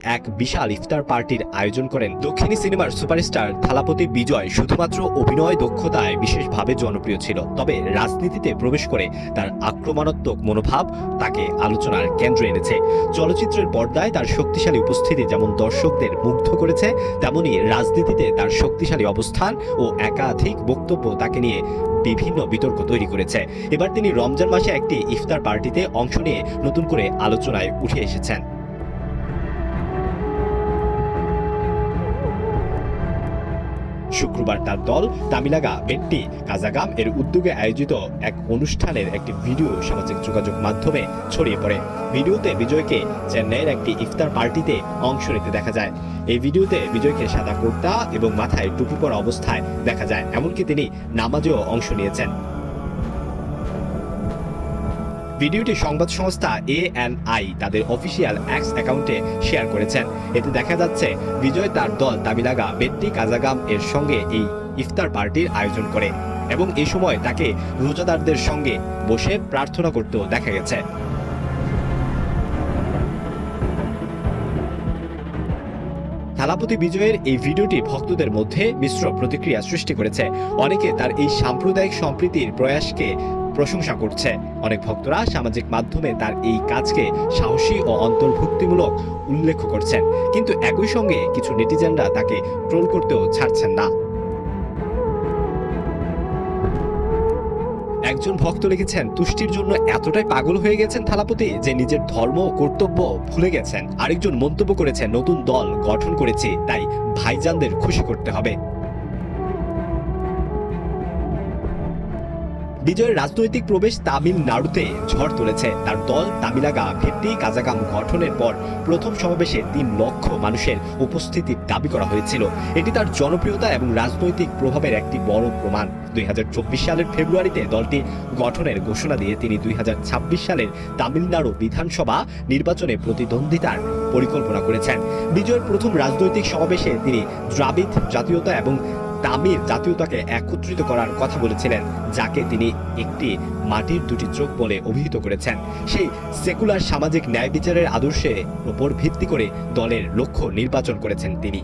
এক বিশাল ইফতার পার্টির আয়োজন করেন দক্ষিণী সিনেমার সুপারস্টার থালাপতি বিজয়। শুধুমাত্র অভিনয় দক্ষতায় বিশেষভাবে জনপ্রিয় ছিল, তবে রাজনীতিতে প্রবেশ করে তার আক্রমণাত্মক মনোভাব তাকে আলোচনার কেন্দ্রে এনেছে। চলচ্চিত্রের পর্দায় তার শক্তিশালী উপস্থিতি যেমন দর্শকদের মুগ্ধ করেছে, তেমনি রাজনীতিতে তার শক্তিশালী অবস্থান ও একাধিক বক্তব্য তাকে নিয়ে বিভিন্ন বিতর্ক তৈরি করেছে। এবার তিনি রমজান মাসে একটি ইফতার পার্টিতে অংশ নিয়ে নতুন করে আলোচনায় উঠে এসেছেন। শুক্রবার তার দল তামিলাগা বেট্টি কাজাগাম এর উদ্যোগে আয়োজিত এক অনুষ্ঠানের একটি ভিডিও সামাজিক যোগাযোগ মাধ্যমে ছড়িয়ে পড়ে। ভিডিওতে বিজয়কে চেন্নাইয়ের একটি ইফতার পার্টিতে অংশ নিতে দেখা যায়। এই ভিডিওতে বিজয়কে সাদা কুর্তা এবং মাথায় টুপি পরা অবস্থায় দেখা যায়, এমনকি তিনি নামাজেও অংশ নিয়েছেন। ভিডিওটি সংবাদ সংস্থা ANI তাদের অফিসিয়াল এক্স অ্যাকাউন্টে শেয়ার করেছেন। এতে দেখা যাচ্ছে বিজয় তার দল তামিলাগা বেট্টি কাজাগাম এর সঙ্গে এই ইফতার পার্টির আয়োজন করে এবং এই সময় তাকে রোজাদারদের সঙ্গে বসে প্রার্থনা করতেও দেখা গেছে। থালাপতি বিজয়ের এই ভিডিওটি ভক্তদের মধ্যে মিশ্র প্রতিক্রিয়া সৃষ্টি করেছে। অনেকে তার এই সাম্প্রদায়িক সম্প্রীতির প্রয়াসকে প্রশংসা করছে। অনেক ভক্তরা সামাজিক মাধ্যমে তার এই কাজকে সাহসী ও অন্তর্ভুক্তিমূলক উল্লেখ করছেন, কিন্তু একই সঙ্গে কিছু নেটিজেনরা তাকে ট্রোল করতেও ছাড়ছেন না। একজন ভক্ত লিখেছেন, তুষ্টির জন্য এতটাই পাগল হয়ে গেছেন থালাপতি যে নিজের ধর্ম ও কর্তব্য ভুলে গেছেন। আরেকজন মন্তব্য করেছেন, নতুন দল গঠন করেছি, তাই ভাইজানদের খুশি করতে হবে। বিজয়ের রাজনৈতিক প্রবেশ তামিলনাড়ুতে ঝড় তুলেছে। তার দল তামিলাগা ভেট্টি কাজাগাম গঠনের পর প্রথম সমাবেশে 3 লক্ষ মানুষের উপস্থিতির দাবি করা হয়েছিল। এটি তার জনপ্রিয়তা এবং রাজনৈতিক প্রভাবের একটি বড় প্রমাণ। 2024 সালের ফেব্রুয়ারিতে দলটি গঠনের ঘোষণা দিয়ে তিনি 2026 সালের তামিলনাড়ু বিধানসভা নির্বাচনে প্রতিদ্বন্দ্বিতার পরিকল্পনা করেছেন। বিজয়ের প্রথম রাজনৈতিক সমাবেশে তিনি দ্রাবিড় জাতীয়তা এবং তামিল জাতীয়তাকে একত্রিত করার কথা বলেছিলেন, যাকে তিনি একটি মাটির 2টি চোখ বলে অভিহিত করেছেন। সেই সেকুলার সামাজিক ন্যায় বিচারের আদর্শের উপর ভিত্তি করে দলের লক্ষ্য নির্বাচন করেছেন তিনি।